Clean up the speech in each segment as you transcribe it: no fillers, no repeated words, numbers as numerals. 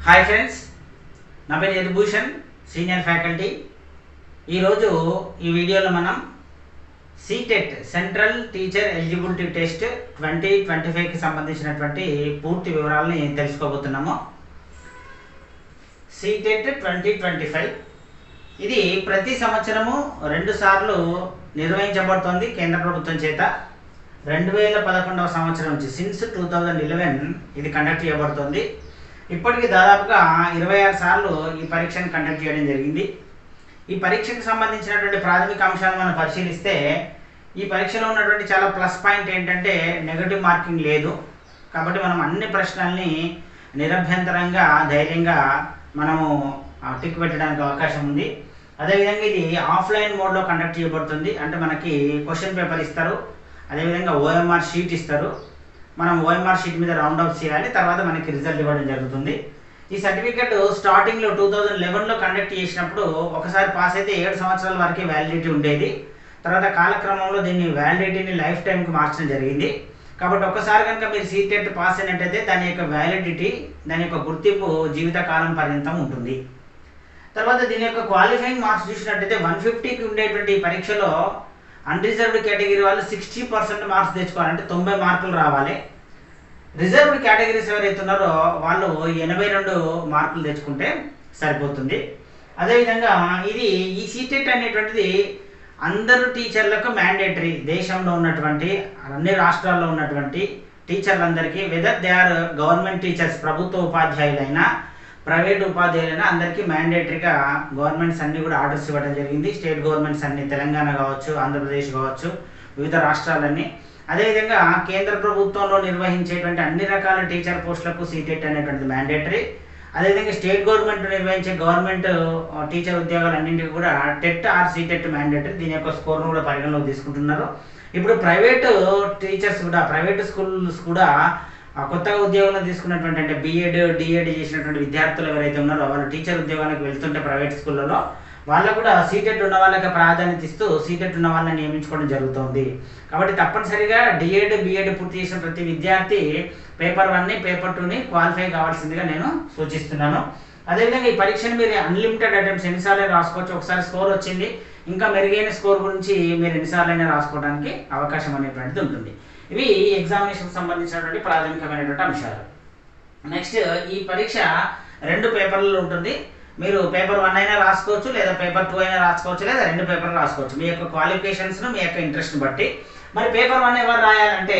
Hi friends, నా పేరు Yadubhushan, senior faculty. ఈరోజు ఈ వీడియోలో మనం CTET central teacher eligibility test 2025కి సంబంధించినటువంటి పూర్తి వివరాలని తెలుసుకోబోతున్నాము. సీటెట్ 2025 ఇది ప్రతి సంవత్సరము 2 సార్లు నిర్వహించబడుతోంది కేంద్ర ప్రభుత్వం చేత. 2011వ సంవత్సరం నుంచి సిన్స్ 2011 ఇది కండక్ట్ చేయబడుతుంది. ఇప్పటికి దాదాపుగా 26 సార్లు ఈ పరీక్షను కండక్ట్ చేయడం జరిగింది. ఈ పరీక్షకు సంబంధించినటువంటి ప్రాథమిక అంశాలు మనం పరిశీలిస్తే, ఈ పరీక్షలో ఉన్నటువంటి చాలా ప్లస్ పాయింట్ ఏంటంటే నెగటివ్ మార్కింగ్ లేదు. కాబట్టి మనం అన్ని ప్రశ్నల్ని నిరభ్యంతరంగా ధైర్యంగా మనము టిక్ పెట్టడానికి అవకాశం ఉంది. అదేవిధంగా ఇది ఆఫ్లైన్ మోడ్లో కండక్ట్ చేయబడుతుంది. అంటే మనకి క్వశ్చన్ పేపర్ ఇస్తారు, అదేవిధంగా ఓఎంఆర్ షీట్ ఇస్తారు. మనం ఓఎంఆర్ షీట్ మీద రౌండ్ ఆఫ్ చేయాలి, తర్వాత మనకి రిజల్ట్ ఇవ్వడం జరుగుతుంది. ఈ సర్టిఫికెట్ స్టార్టింగ్లో 2011లో కండక్ట్ చేసినప్పుడు ఒకసారి పాస్ అయితే 7 సంవత్సరాల వరకు వ్యాలిడిటీ ఉండేది. తర్వాత కాలక్రమంలో దీన్ని వ్యాలిడిటీని లైఫ్ టైంకి మార్చడం జరిగింది. కాబట్టి ఒకసారి కనుక మీరు సీటెట్ పాస్ అయినట్టయితే దాని యొక్క వ్యాలిడిటీ, దాని యొక్క గుర్తింపు జీవితకాలం పర్యంతం ఉంటుంది. తర్వాత దీని యొక్క క్వాలిఫైయింగ్ మార్క్స్ చూసినట్టయితే 150కి ఉండేటువంటి పరీక్షలో అన్రిజర్వ్డ్ కేటగిరీ వాళ్ళు 60% మార్క్స్ తెచ్చుకోవాలంటే 90 మార్కులు రావాలి. రిజర్వ్డ్ కేటగిరీస్ ఎవరైతే ఉన్నారో వాళ్ళు 82 మార్కులు తెచ్చుకుంటే సరిపోతుంది. అదేవిధంగా ఈ సీటెట్ అనేటువంటిది అందరు టీచర్లకు మ్యాండేటరీ. దేశంలో ఉన్నటువంటి అన్ని రాష్ట్రాల్లో ఉన్నటువంటి టీచర్లందరికీ, whether they are government teachers, ప్రభుత్వ ఉపాధ్యాయులైనా ప్రైవేట్ ఉపాధ్యాయులైనా అందరికీ మ్యాండేటరీగా గవర్నమెంట్స్ అన్నీ కూడా ఆర్డర్స్ ఇవ్వడం జరిగింది. స్టేట్ గవర్నమెంట్స్ అన్ని, తెలంగాణ కావచ్చు, ఆంధ్రప్రదేశ్ కావచ్చు, వివిధ రాష్ట్రాలన్నీ. అదేవిధంగా కేంద్ర ప్రభుత్వంలో నిర్వహించేటువంటి అన్ని రకాల టీచర్ పోస్టులకు సీటెట్ అనేటువంటిది మ్యాండేటరీ. అదేవిధంగా స్టేట్ గవర్నమెంట్ నిర్వహించే గవర్నమెంట్ టీచర్ ఉద్యోగాలన్నింటికి కూడా టెట్ ఆర్ సీటెట్ మ్యాండేటరీ. దీని యొక్క స్కోర్ను కూడా పరిగణలోకి తీసుకుంటున్నారు. ఇప్పుడు ప్రైవేట్ టీచర్స్ కూడా, ప్రైవేట్ స్కూల్స్ కూడా కొత్తగా ఉద్యోగంలో తీసుకున్నటువంటి, అంటే బీఎడ్ డిఎడ్ చేసినటువంటి విద్యార్థులు ఎవరైతే ఉన్నారో వాళ్ళు టీచర్ ఉద్యోగానికి వెళ్తుంటే ప్రైవేట్ స్కూళ్ళలో వాళ్ళకు కూడా సీటెట్ ఉన్న వాళ్ళకి ప్రాధాన్యత ఇస్తూ సీటెట్ ఉన్న వాళ్ళని నియమించుకోవడం జరుగుతుంది. కాబట్టి తప్పనిసరిగా డిఎడ్ బిఎడ్ పూర్తి చేసిన ప్రతి విద్యార్థి పేపర్ 1ని పేపర్ 2ని క్వాలిఫై కావాల్సిందిగా నేను సూచిస్తున్నాను. అదేవిధంగా ఈ పరీక్షను మీరు అన్లిమిటెడ్ అటెంప్ట్స్ ఎన్నిసార్లు రాసుకోవచ్చు. ఒకసారి స్కోర్ వచ్చింది, ఇంకా మెరుగైన స్కోర్ గురించి మీరు ఎన్నిసార్లు రాసుకోవడానికి అవకాశం అనేటువంటిది ఉంటుంది. ఇవి ఎగ్జామినేషన్ సంబంధించినటువంటి ప్రాథమికమైనటువంటి అంశాలు. నెక్స్ట్, ఈ పరీక్ష 2 పేపర్లలో ఉంటుంది. మీరు పేపర్ 1 అయినా రాసుకోవచ్చు, లేదా పేపర్ 2 అయినా రాసుకోవచ్చు, లేదా 2 పేపర్లు రాసుకోవచ్చు, మీ యొక్క క్వాలిఫికేషన్స్ను, మీ యొక్క ఇంట్రెస్ట్ని బట్టి. మరి పేపర్ 1 ఎవరు రాయాలంటే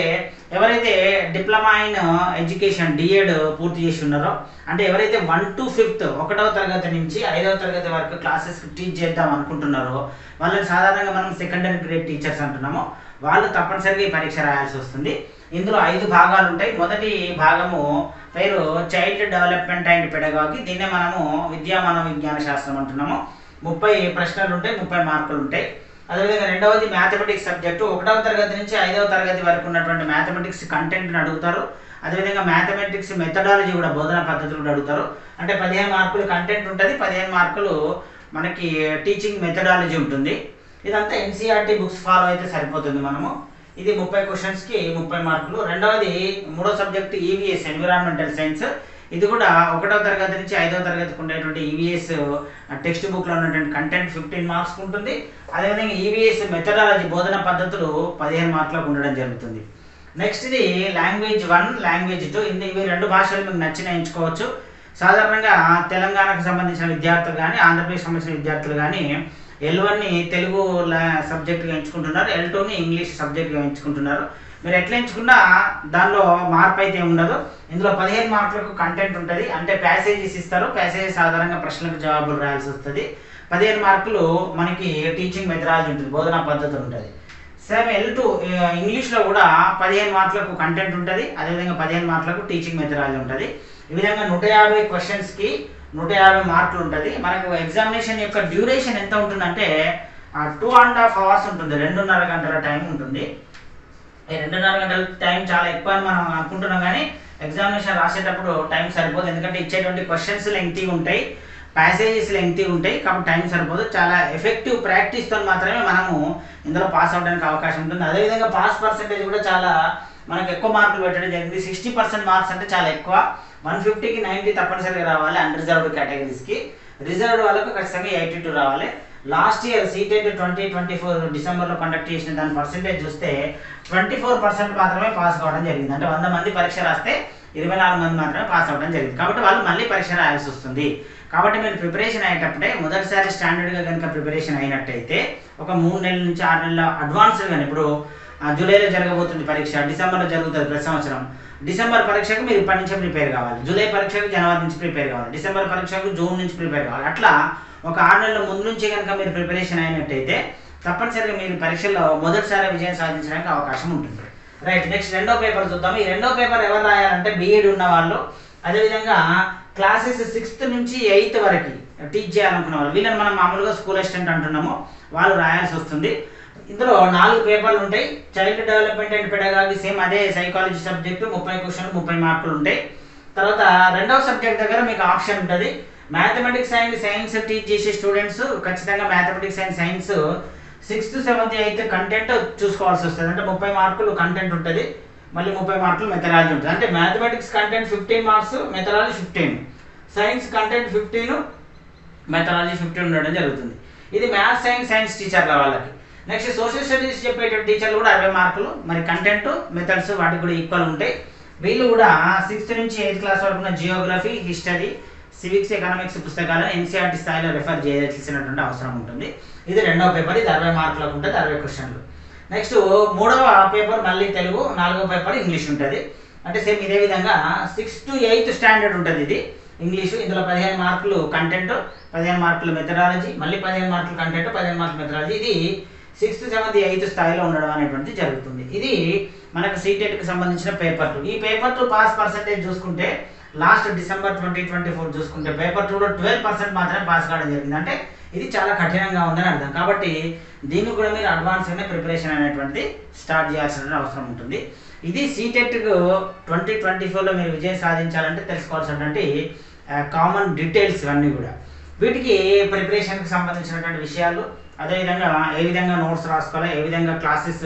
ఎవరైతే డిప్లొమా ఇన్ ఎడ్యుకేషన్ డిఎడ్ పూర్తి చేసి ఉన్నారో, అంటే ఎవరైతే 1 to 5th 1వ తరగతి నుంచి 5వ తరగతి వరకు క్లాసెస్ టీచ్ చేద్దాం అనుకుంటున్నారో వాళ్ళని సాధారణంగా మనం సెకండరీ గ్రేడ్ టీచర్స్ అంటున్నాము. వాళ్ళు తప్పనిసరిగా ఈ పరీక్ష రాయాల్సి వస్తుంది. ఇందులో 5 భాగాలు ఉంటాయి. మొదటి భాగము పేరు చైల్డ్ డెవలప్మెంట్ అండ్ పెడగాగి. దీన్నే మనము విద్యా మానవ విజ్ఞాన శాస్త్రం అంటున్నాము. 30 ప్రశ్నలు ఉంటాయి, 30 మార్కులు ఉంటాయి. అదేవిధంగా రెండవది మ్యాథమెటిక్స్ సబ్జెక్టు. 1వ తరగతి నుంచి 5వ తరగతి వరకు ఉన్నటువంటి మ్యాథమెటిక్స్ కంటెంట్ని అడుగుతారు. అదేవిధంగా మ్యాథమెటిక్స్ మెథడాలజీ కూడా, బోధనా పద్ధతులు కూడా అడుగుతారు. అంటే 15 మార్కులు కంటెంట్ ఉంటుంది, 15 మార్కులు మనకి టీచింగ్ మెథడాలజీ ఉంటుంది. ఇదంతా ఎన్సీఆర్టీ బుక్స్ ఫాలో అయితే సరిపోతుంది మనము. ఇది 30 క్వశ్చన్స్కి 30 మార్కులు. రెండవది 3వ సబ్జెక్ట్ ఈవీఎస్, ఎన్విరాన్మెంటల్ సైన్స్. ఇది కూడా 1వ తరగతి నుంచి 5వ తరగతికి ఉండేటువంటి ఈవీఎస్ టెక్స్ట్ బుక్లో ఉన్నటువంటి కంటెంట్ 15 మార్క్స్ ఉంటుంది. అదేవిధంగా ఈవీఎస్ మెథడాలజీ, బోధన పద్ధతులు 15 మార్కులకు ఉండడం జరుగుతుంది. నెక్స్ట్ ఇది లాంగ్వేజ్ 1, లాంగ్వేజ్ 2. ఇవి 2 భాషలు మీకు నచ్చిన ఎంచుకోవచ్చు. సాధారణంగా తెలంగాణకు సంబంధించిన విద్యార్థులు కానీ, ఆంధ్రప్రదేశ్ సంబంధించిన విద్యార్థులు కానీ L1ని తెలుగు సబ్జెక్టుగా ఎంచుకుంటున్నారు, L2ని ఇంగ్లీష్ సబ్జెక్టుగా ఎంచుకుంటున్నారు. మీరు ఎట్లా ఎంచుకున్నా దానిలో మార్పు అయితే ఉండదు. ఇందులో 15 మార్కులకు కంటెంట్ ఉంటుంది. అంటే ప్యాసేజెస్ ఇస్తారు, ప్యాసేజెస్ ఆధారంగా ప్రశ్నలకు జవాబులు రాయాల్సి వస్తుంది. 15 మార్కులు మనకి టీచింగ్ మెథడాలజీ ఉంటుంది, బోధనా పద్ధతి ఉంటుంది. సేమ్ L2 ఇంగ్లీష్లో కూడా 15 మార్కులకు కంటెంట్ ఉంటుంది, అదేవిధంగా 15 మార్కులకు టీచింగ్ మెథడాలజీ ఉంటుంది. ఈ విధంగా 150 క్వశ్చన్స్కి 150 మార్కులు ఉంటుంది. మనకు ఎగ్జామినేషన్ యొక్క డ్యూరేషన్ ఎంత ఉంటుందంటే 2.5 hours ఉంటుంది, 2.5 గంటల టైం ఉంటుంది. ఈ 2.5 గంటల టైం చాలా ఎక్కువ అని మనం అనుకుంటున్నాం, కానీ ఎగ్జామినేషన్ రాసేటప్పుడు టైం సరిపోదు. ఎందుకంటే ఇచ్చేటువంటి క్వశ్చన్స్ లెంగ్తీగా ఉంటాయి, ప్యాసేజెస్ లెంగ్తీగా ఉంటాయి, కాబట్టి టైం సరిపోదు. చాలా ఎఫెక్టివ్ ప్రాక్టీస్తో మాత్రమే మనము ఇందులో పాస్ అవడానికి అవకాశం ఉంటుంది. అదేవిధంగా పాస్ పర్సెంటేజ్ కూడా చాలా మనకు ఎక్కువ మార్కులు పెట్టడం జరిగింది. 60% మార్క్స్ అంటే చాలా ఎక్కువ. 150కి 90 తప్పనిసరిగా రావాలి అన్రిజర్వ్డ్ కేటగిరీస్కి. రిజర్వ్డ్ వాళ్ళకు ఖచ్చితంగా 82 రావాలి. లాస్ట్ ఇయర్ సీటెట్ 2024 డిసెంబర్లో కండక్ట్ చేసిన దాని పర్సెంటేజ్ చూస్తే 24% మాత్రమే పాస్ కావడం జరిగింది. అంటే 100 మంది పరీక్ష రాస్తే 24 మంది మాత్రమే పాస్ అవ్వడం జరిగింది. కాబట్టి వాళ్ళు మళ్ళీ పరీక్ష రాయాల్సి వస్తుంది. కాబట్టి మీరు ప్రిపరేషన్ అయ్యేటప్పుడే మొదటిసారి స్టాండర్డ్గా కనుక ప్రిపరేషన్ అయినట్టయితే ఒక 3 నెలల నుంచి 6 నెలల అడ్వాన్స్గా, ఇప్పుడు జూలైలో జరగబోతుంది పరీక్ష, డిసెంబర్లో జరుగుతుంది ప్రతి సంవత్సరం. డిసెంబర్ పరీక్షకు మీరు ఇప్పటి నుంచే ప్రిపేర్ కావాలి, జూలై పరీక్షకు జనవరి నుంచి ప్రిపేర్ కావాలి, డిసెంబర్ పరీక్షకు జూన్ నుంచి ప్రిపేర్ కావాలి. అట్లా ఒక 6 నెలల ముందు నుంచి కనుక మీరు ప్రిపరేషన్ అయినట్టయితే తప్పనిసరిగా మీరు పరీక్షల్లో మొదటిసారి విజయం సాధించడానికి అవకాశం ఉంటుంది. రైట్, నెక్స్ట్ రెండో పేపర్ చూద్దాం. ఈ రెండో పేపర్ ఎవరు రాయాలంటే బీఎడ్ ఉన్న వాళ్ళు, అదేవిధంగా క్లాసెస్ 6th నుంచి 8th వరకు టీచ్ చేయాలనుకున్న వాళ్ళు, వీళ్ళని మనం మామూలుగా స్కూల్ అసిస్టెంట్ అంటున్నాము, వాళ్ళు రాయాల్సి వస్తుంది. ఇందులో 4 పేపర్లు ఉంటాయి. Child development and pedagogy same అదే సైకాలజీ సబ్జెక్టు, 30 క్వశ్చన్లు 30 మార్కులు ఉంటాయి. తర్వాత రెండవ సబ్జెక్ట్ దగ్గర మీకు ఆప్షన్ ఉంటుంది. మ్యాథమెటిక్స్ అండ్ సైన్స్ టీచ్ చేసే స్టూడెంట్స్ ఖచ్చితంగా mathematics and science 6th, 7th, 8th content చూసుకోవాల్సి వస్తుంది. అంటే 30 మార్కులు కంటెంట్ ఉంటుంది, మళ్ళీ 30 మార్కులు మెథడాలజీ ఉంటుంది. అంటే mathematics content 15 marks, methodology 15, science content 15, methodology 15 ఉండడం జరుగుతుంది. ఇది మ్యాథ్స్ అండ్ సైన్స్ టీచర్ల వాళ్ళకి. నెక్స్ట్ సోషల్ స్టడీస్ చెప్పేటువంటి టీచర్లు కూడా 60 మార్కులు, మరి కంటెంట్ మెథడ్స్ వాటికి కూడా ఈక్వల్ ఉంటాయి. వీళ్ళు కూడా 6th నుంచి 8th క్లాస్ వరకు ఉన్న జియోగ్రఫీ, హిస్టరీ, సివిక్స్, ఎకనామిక్స్ పుస్తకాలను ఎన్సీఆర్టీ స్థాయిలో రెఫర్ చేయాల్సినటువంటి అవసరం ఉంటుంది. ఇది రెండవ పేపర్, ఇది 60 మార్కులకు ఉంటుంది, 60 క్వశ్చన్లు. నెక్స్ట్ మూడవ పేపర్ మళ్ళీ తెలుగు, 4వ పేపర్ ఇంగ్లీష్ ఉంటుంది. అంటే సేమ్ ఇదే విధంగా 6th to 8th స్టాండర్డ్ ఉంటుంది ఇది ఇంగ్లీషు. ఇందులో 15 మార్కులు కంటెంట్, 15 మార్కులు మెథడాలజీ, మళ్ళీ 15 మార్కులు కంటెంట్, 15 మార్కులు మెథడాలజీ. ఇది 6th, 7th, 8th స్థాయిలో ఉండడం అనేటువంటిది జరుగుతుంది. ఇది మనకు సీటెట్కి సంబంధించిన పేపర్ 2. ఈ పేపర్ 2 పాస్ పర్సెంటేజ్ చూసుకుంటే లాస్ట్ డిసెంబర్ 2024 చూసుకుంటే పేపర్ 2లో 12% మాత్రమే పాస్ కావడం జరిగింది. అంటే ఇది చాలా కఠినంగా ఉందని అర్థం. కాబట్టి దీనికి కూడా మీరు అడ్వాన్స్గానే ప్రిపరేషన్ అనేటువంటిది స్టార్ట్ చేయాల్సిన అవసరం ఉంటుంది. ఇది సీటెట్ 2024లో మీరు విజయం సాధించాలంటే తెలుసుకోవాల్సినటువంటి కామన్ డీటెయిల్స్ ఇవన్నీ కూడా. వీటికి ప్రిపరేషన్కి సంబంధించినటువంటి విషయాలు, అదేవిధంగా ఏ విధంగా నోట్స్ రాసుకోవాలి, ఏ విధంగా క్లాసెస్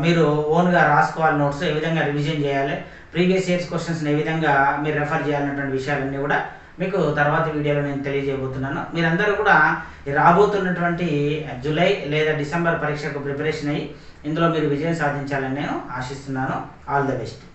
మీరు ఓన్గా రాసుకోవాలి, నోట్స్ ఏ విధంగా రివిజన్ చేయాలి, ప్రీవియస్ ఇయర్స్ క్వశ్చన్స్ని ఏ విధంగా మీరు రెఫర్ చేయాలన్నటువంటి విషయాలన్నీ కూడా మీకు తర్వాత వీడియోలో నేను తెలియజేయబోతున్నాను. మీరందరూ కూడా రాబోతున్నటువంటి జూలై లేదా డిసెంబర్ పరీక్షకు ప్రిపరేషన్ అయ్యి ఇందులో మీరు విజయం సాధించాలని నేను ఆశిస్తున్నాను. All the best.